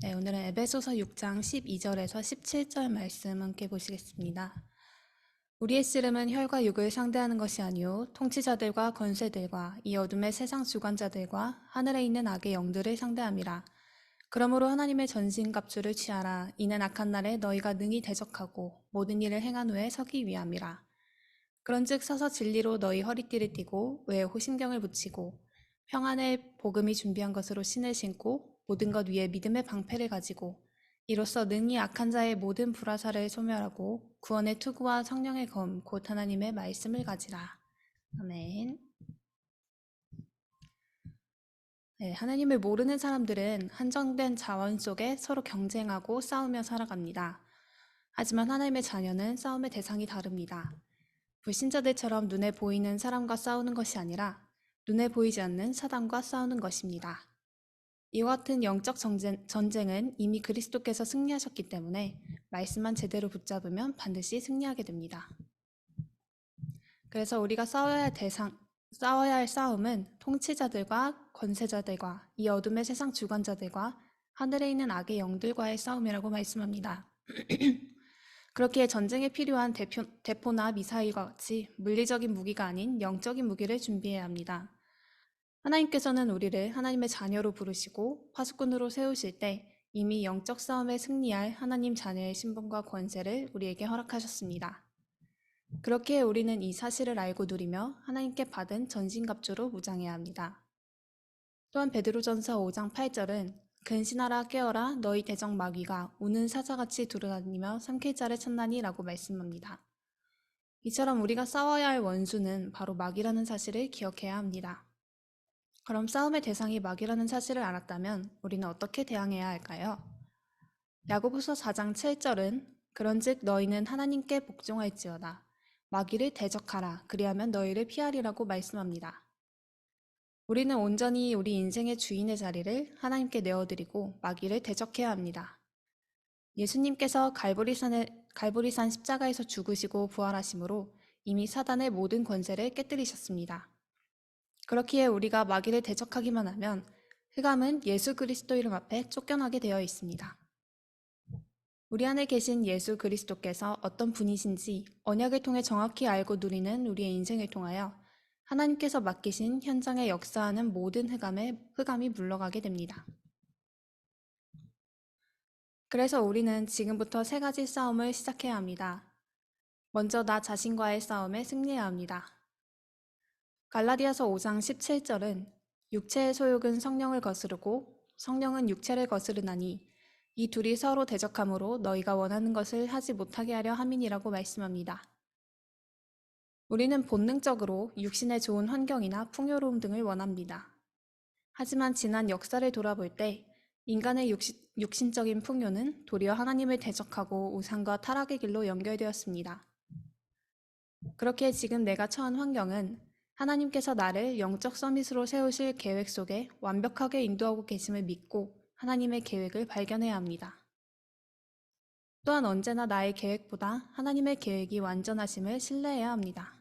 네, 오늘은 에베소서 6장 12절에서 17절 말씀 함께 보시겠습니다. 우리의 씨름은 혈과 육을 상대하는 것이 아니요 통치자들과 권세들과 이 어둠의 세상 주관자들과 하늘에 있는 악의 영들을 상대함이라. 그러므로 하나님의 전신갑주를 취하라. 이는 악한 날에 너희가 능히 대적하고 모든 일을 행한 후에 서기 위함이라. 그런즉 서서 진리로 너희 허리띠를 띠고 외에 호심경을 붙이고 평안의 복음이 준비한 것으로 신을 신고 모든 것 위에 믿음의 방패를 가지고 이로써 능히 악한 자의 모든 불화살을 소멸하고 구원의 투구와 성령의 검 곧 하나님의 말씀을 가지라. 아멘. 네, 하나님을 모르는 사람들은 한정된 자원 속에 서로 경쟁하고 싸우며 살아갑니다. 하지만 하나님의 자녀는 싸움의 대상이 다릅니다. 불신자들처럼 눈에 보이는 사람과 싸우는 것이 아니라 눈에 보이지 않는 사단과 싸우는 것입니다. 이와 같은 영적 전쟁은 이미 그리스도께서 승리하셨기 때문에 말씀만 제대로 붙잡으면 반드시 승리하게 됩니다. 그래서 우리가 싸워야 할 싸움은 통치자들과 권세자들과 이 어둠의 세상 주관자들과 하늘에 있는 악의 영들과의 싸움이라고 말씀합니다. 그렇기에 전쟁에 필요한 대포나 미사일과 같이 물리적인 무기가 아닌 영적인 무기를 준비해야 합니다. 하나님께서는 우리를 하나님의 자녀로 부르시고 파수꾼으로 세우실 때 이미 영적 싸움에 승리할 하나님 자녀의 신분과 권세를 우리에게 허락하셨습니다. 그렇기에 우리는 이 사실을 알고 누리며 하나님께 받은 전신갑주로 무장해야 합니다. 또한 베드로전서 5장 8절은 근신하라 깨어라 너희 대적 마귀가 우는 사자같이 두루다니며 삼킬 자를 찾나니 라고 말씀합니다. 이처럼 우리가 싸워야 할 원수는 바로 마귀라는 사실을 기억해야 합니다. 그럼 싸움의 대상이 마귀라는 사실을 알았다면 우리는 어떻게 대항해야 할까요? 야고보서 4장 7절은 그런즉 너희는 하나님께 복종할지어다. 마귀를 대적하라. 그리하면 너희를 피하리라고 말씀합니다. 우리는 온전히 우리 인생의 주인의 자리를 하나님께 내어드리고 마귀를 대적해야 합니다. 예수님께서 갈보리산 십자가에서 죽으시고 부활하심으로 이미 사단의 모든 권세를 깨뜨리셨습니다. 그렇기에 우리가 마귀를 대적하기만 하면 흑암은 예수 그리스도 이름 앞에 쫓겨나게 되어 있습니다. 우리 안에 계신 예수 그리스도께서 어떤 분이신지 언약을 통해 정확히 알고 누리는 우리의 인생을 통하여 하나님께서 맡기신 현장에 역사하는 모든 흑암이 물러가게 됩니다. 그래서 우리는 지금부터 3가지 싸움을 시작해야 합니다. 먼저 나 자신과의 싸움에 승리해야 합니다. 갈라디아서 5장 17절은 육체의 소욕은 성령을 거스르고 성령은 육체를 거스르나니 이 둘이 서로 대적함으로 너희가 원하는 것을 하지 못하게 하려 함이니라고 말씀합니다. 우리는 본능적으로 육신의 좋은 환경이나 풍요로움 등을 원합니다. 하지만 지난 역사를 돌아볼 때 인간의 육신적인 풍요는 도리어 하나님을 대적하고 우상과 타락의 길로 연결되었습니다. 그렇게 지금 내가 처한 환경은 하나님께서 나를 영적 서밋으로 세우실 계획 속에 완벽하게 인도하고 계심을 믿고 하나님의 계획을 발견해야 합니다. 또한 언제나 나의 계획보다 하나님의 계획이 완전하심을 신뢰해야 합니다.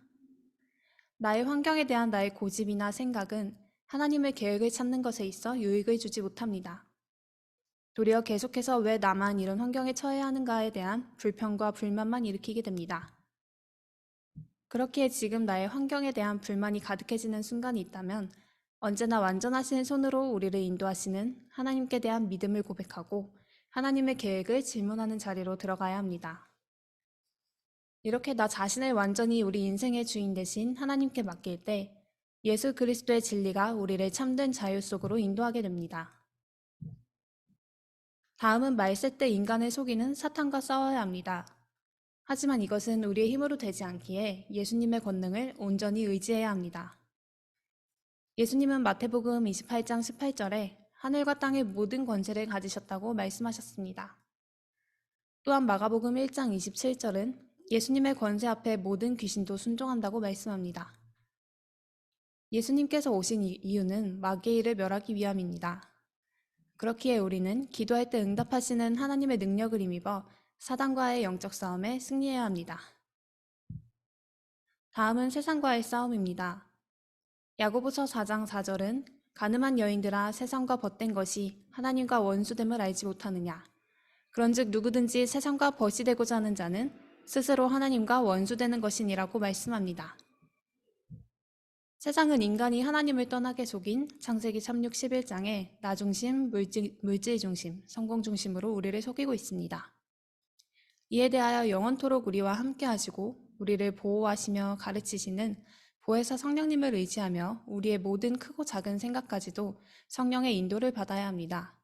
나의 환경에 대한 나의 고집이나 생각은 하나님의 계획을 찾는 것에 있어 유익을 주지 못합니다. 도리어 계속해서 왜 나만 이런 환경에 처해야 하는가에 대한 불평과 불만만 일으키게 됩니다. 그렇기에 지금 나의 환경에 대한 불만이 가득해지는 순간이 있다면 언제나 완전하신 손으로 우리를 인도하시는 하나님께 대한 믿음을 고백하고 하나님의 계획을 질문하는 자리로 들어가야 합니다. 이렇게 나 자신을 완전히 우리 인생의 주인 대신 하나님께 맡길 때 예수 그리스도의 진리가 우리를 참된 자유 속으로 인도하게 됩니다. 다음은 말세 때 인간을 속이는 사탄과 싸워야 합니다. 하지만 이것은 우리의 힘으로 되지 않기에 예수님의 권능을 온전히 의지해야 합니다. 예수님은 마태복음 28장 18절에 하늘과 땅의 모든 권세를 가지셨다고 말씀하셨습니다. 또한 마가복음 1장 27절은 예수님의 권세 앞에 모든 귀신도 순종한다고 말씀합니다. 예수님께서 오신 이유는 마귀의 일을 멸하기 위함입니다. 그렇기에 우리는 기도할 때 응답하시는 하나님의 능력을 힘입어 사단과의 영적 싸움에 승리해야 합니다. 다음은 세상과의 싸움입니다. 야고보서 4장 4절은 가늠한 여인들아 세상과 벗된 것이 하나님과 원수됨을 알지 못하느냐. 그런즉 누구든지 세상과 벗이 되고자 하는 자는 스스로 하나님과 원수되는 것이니라고 말씀합니다. 세상은 인간이 하나님을 떠나게 속인 창세기 3, 6, 11장에 나 중심, 물질 중심, 성공 중심으로 우리를 속이고 있습니다. 이에 대하여 영원토록 우리와 함께 하시고 우리를 보호하시며 가르치시는 보혜사 성령님을 의지하며 우리의 모든 크고 작은 생각까지도 성령의 인도를 받아야 합니다.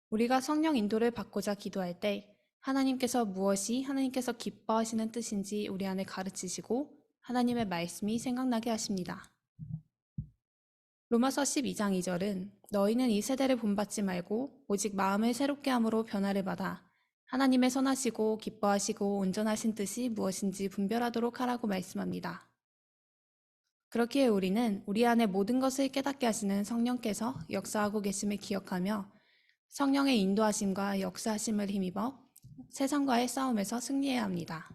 우리가 성령 인도를 받고자 기도할 때 하나님께서 무엇이 하나님께서 기뻐하시는 뜻인지 우리 안에 가르치시고 하나님의 말씀이 생각나게 하십니다. 로마서 12장 2절은 너희는 이 세대를 본받지 말고 오직 마음을 새롭게 함으로 변화를 받아 하나님의 선하시고 기뻐하시고 온전하신 뜻이 무엇인지 분별하도록 하라고 말씀합니다. 그렇기에 우리는 우리 안에 모든 것을 깨닫게 하시는 성령께서 역사하고 계심을 기억하며 성령의 인도하심과 역사하심을 힘입어 세상과의 싸움에서 승리해야 합니다.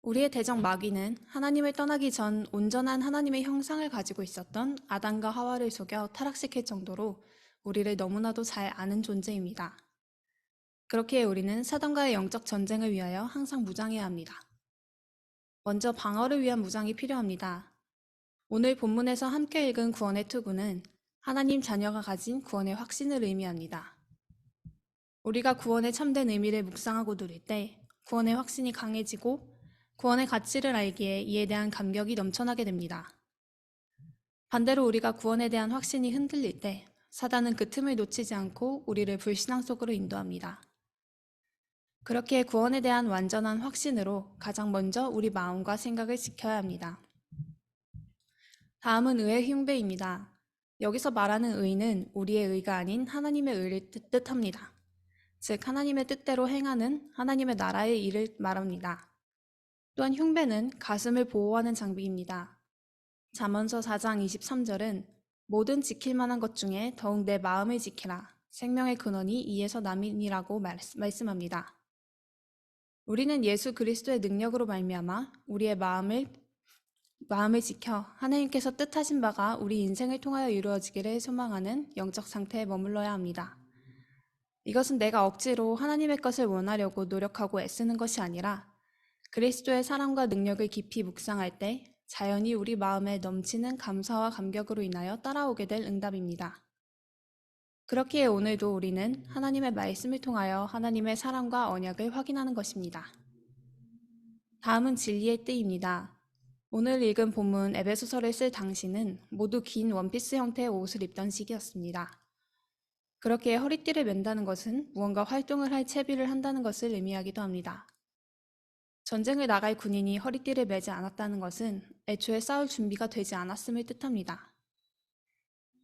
우리의 대적 마귀는 하나님을 떠나기 전 온전한 하나님의 형상을 가지고 있었던 아담과 하와를 속여 타락시킬 정도로 우리를 너무나도 잘 아는 존재입니다. 그렇기에 우리는 사단과의 영적 전쟁을 위하여 항상 무장해야 합니다. 먼저 방어를 위한 무장이 필요합니다. 오늘 본문에서 함께 읽은 구원의 투구는 하나님 자녀가 가진 구원의 확신을 의미합니다. 우리가 구원의 참된 의미를 묵상하고 누릴 때 구원의 확신이 강해지고 구원의 가치를 알기에 이에 대한 감격이 넘쳐나게 됩니다. 반대로 우리가 구원에 대한 확신이 흔들릴 때 사단은 그 틈을 놓치지 않고 우리를 불신앙 속으로 인도합니다. 그렇게 구원에 대한 완전한 확신으로 가장 먼저 우리 마음과 생각을 지켜야 합니다. 다음은 의의 흉배입니다. 여기서 말하는 의는 우리의 의가 아닌 하나님의 의를 뜻합니다. 즉 하나님의 뜻대로 행하는 하나님의 나라의 일을 말합니다. 또한 흉배는 가슴을 보호하는 장비입니다. 잠언서 4장 23절은 모든 지킬 만한 것 중에 더욱 내 마음을 지키라. 생명의 근원이 이에서 남이니라고 말씀합니다. 우리는 예수 그리스도의 능력으로 말미암아 우리의 마음을 지켜 하나님께서 뜻하신 바가 우리 인생을 통하여 이루어지기를 소망하는 영적 상태에 머물러야 합니다. 이것은 내가 억지로 하나님의 것을 원하려고 노력하고 애쓰는 것이 아니라 그리스도의 사랑과 능력을 깊이 묵상할 때 자연히 우리 마음에 넘치는 감사와 감격으로 인하여 따라오게 될 응답입니다. 그렇기에 오늘도 우리는 하나님의 말씀을 통하여 하나님의 사랑과 언약을 확인하는 것입니다. 다음은 진리의 띠입니다. 오늘 읽은 본문 에베소서를 쓸 당시는 모두 긴 원피스 형태의 옷을 입던 시기였습니다. 그렇게 허리띠를 맨다는 것은 무언가 활동을 할 채비를 한다는 것을 의미하기도 합니다. 전쟁을 나갈 군인이 허리띠를 매지 않았다는 것은 애초에 싸울 준비가 되지 않았음을 뜻합니다.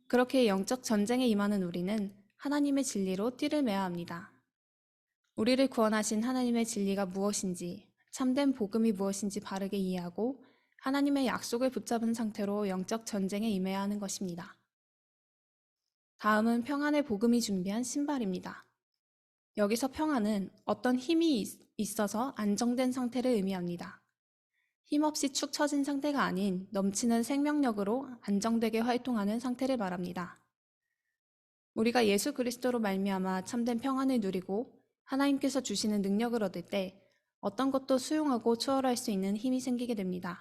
그렇게 영적 전쟁에 임하는 우리는 하나님의 진리로 띠를 매야 합니다. 우리를 구원하신 하나님의 진리가 무엇인지, 참된 복음이 무엇인지 바르게 이해하고 하나님의 약속을 붙잡은 상태로 영적 전쟁에 임해야 하는 것입니다. 다음은 평안의 복음이 준비한 신발입니다. 여기서 평안은 어떤 힘이 있어서 안정된 상태를 의미합니다. 힘없이 축 처진 상태가 아닌 넘치는 생명력으로 안정되게 활동하는 상태를 말합니다. 우리가 예수 그리스도로 말미암아 참된 평안을 누리고 하나님께서 주시는 능력을 얻을 때 어떤 것도 수용하고 추월할 수 있는 힘이 생기게 됩니다.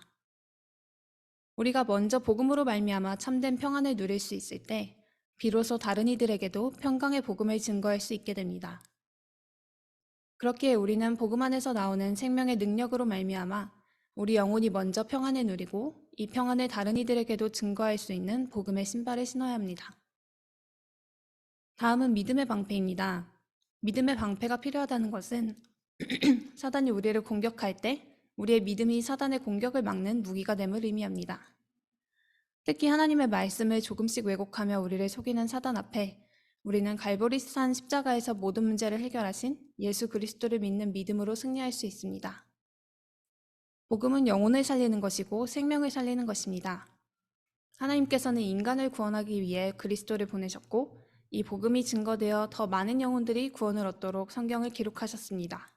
우리가 먼저 복음으로 말미암아 참된 평안을 누릴 수 있을 때 비로소 다른 이들에게도 평강의 복음을 증거할 수 있게 됩니다. 그렇기에 우리는 복음 안에서 나오는 생명의 능력으로 말미암아 우리 영혼이 먼저 평안을 누리고 이 평안을 다른 이들에게도 증거할 수 있는 복음의 신발을 신어야 합니다. 다음은 믿음의 방패입니다. 믿음의 방패가 필요하다는 것은 사단이 우리를 공격할 때 우리의 믿음이 사단의 공격을 막는 무기가 됨을 의미합니다. 특히 하나님의 말씀을 조금씩 왜곡하며 우리를 속이는 사단 앞에 우리는 갈보리산 십자가에서 모든 문제를 해결하신 예수 그리스도를 믿는 믿음으로 승리할 수 있습니다. 복음은 영혼을 살리는 것이고 생명을 살리는 것입니다. 하나님께서는 인간을 구원하기 위해 그리스도를 보내셨고 이 복음이 증거되어 더 많은 영혼들이 구원을 얻도록 성경을 기록하셨습니다.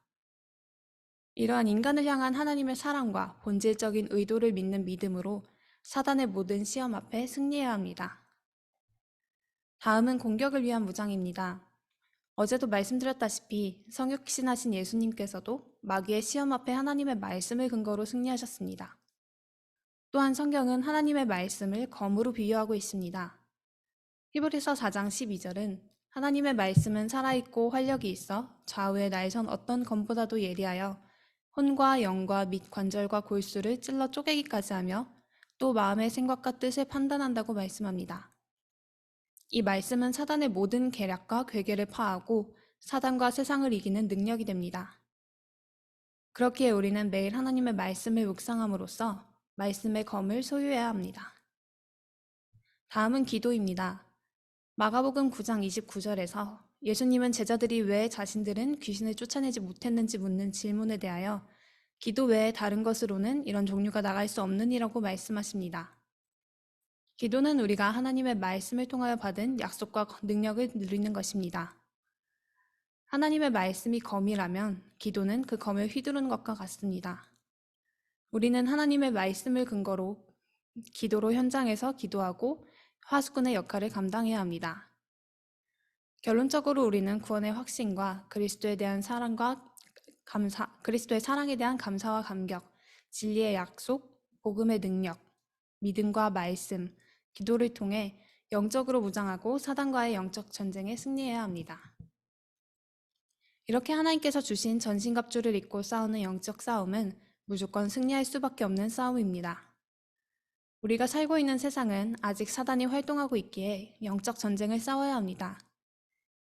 이러한 인간을 향한 하나님의 사랑과 본질적인 의도를 믿는 믿음으로 사단의 모든 시험 앞에 승리해야 합니다. 다음은 공격을 위한 무장입니다. 어제도 말씀드렸다시피 성육신하신 예수님께서도 마귀의 시험 앞에 하나님의 말씀을 근거로 승리하셨습니다. 또한 성경은 하나님의 말씀을 검으로 비유하고 있습니다. 히브리서 4장 12절은 하나님의 말씀은 살아있고 활력이 있어 좌우의 날선 어떤 검보다도 예리하여 혼과 영과 및 관절과 골수를 찔러 쪼개기까지 하며 또 마음의 생각과 뜻을 판단한다고 말씀합니다. 이 말씀은 사단의 모든 계략과 괴계를 파하고 사단과 세상을 이기는 능력이 됩니다. 그렇기에 우리는 매일 하나님의 말씀을 묵상함으로써 말씀의 검을 소유해야 합니다. 다음은 기도입니다. 마가복음 9장 29절에서 예수님은 제자들이 왜 자신들은 귀신을 쫓아내지 못했는지 묻는 질문에 대하여 기도 외에 다른 것으로는 이런 종류가 나갈 수 없느니라고 말씀하십니다. 기도는 우리가 하나님의 말씀을 통하여 받은 약속과 능력을 누리는 것입니다. 하나님의 말씀이 검이라면 기도는 그 검을 휘두르는 것과 같습니다. 우리는 하나님의 말씀을 근거로 기도로 현장에서 기도하고 화수꾼의 역할을 감당해야 합니다. 결론적으로 우리는 구원의 확신과 그리스도의 사랑에 대한 감사와 감격, 진리의 약속, 복음의 능력, 믿음과 말씀, 기도를 통해 영적으로 무장하고 사단과의 영적 전쟁에 승리해야 합니다. 이렇게 하나님께서 주신 전신갑주를 입고 싸우는 영적 싸움은 무조건 승리할 수밖에 없는 싸움입니다. 우리가 살고 있는 세상은 아직 사단이 활동하고 있기에 영적 전쟁을 싸워야 합니다.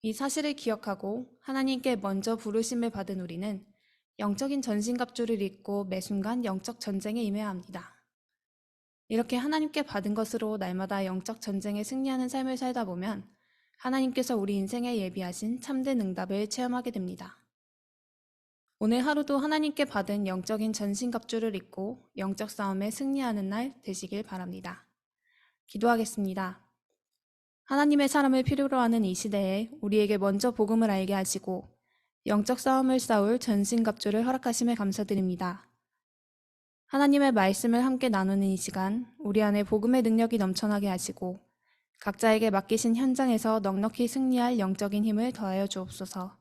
이 사실을 기억하고 하나님께 먼저 부르심을 받은 우리는 영적인 전신갑주를 입고 매 순간 영적 전쟁에 임해야 합니다. 이렇게 하나님께 받은 것으로 날마다 영적 전쟁에 승리하는 삶을 살다 보면 하나님께서 우리 인생에 예비하신 참된 응답을 체험하게 됩니다. 오늘 하루도 하나님께 받은 영적인 전신갑주를 입고 영적 싸움에 승리하는 날 되시길 바랍니다. 기도하겠습니다. 하나님의 사람을 필요로 하는 이 시대에 우리에게 먼저 복음을 알게 하시고 영적 싸움을 싸울 전신갑주를 허락하심에 감사드립니다. 하나님의 말씀을 함께 나누는 이 시간, 우리 안에 복음의 능력이 넘쳐나게 하시고 각자에게 맡기신 현장에서 넉넉히 승리할 영적인 힘을 더하여 주옵소서.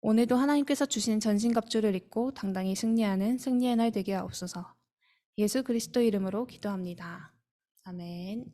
오늘도 하나님께서 주신 전신갑주를 입고 당당히 승리하는 승리의 날 되게 하옵소서. 예수 그리스도 이름으로 기도합니다. 아멘.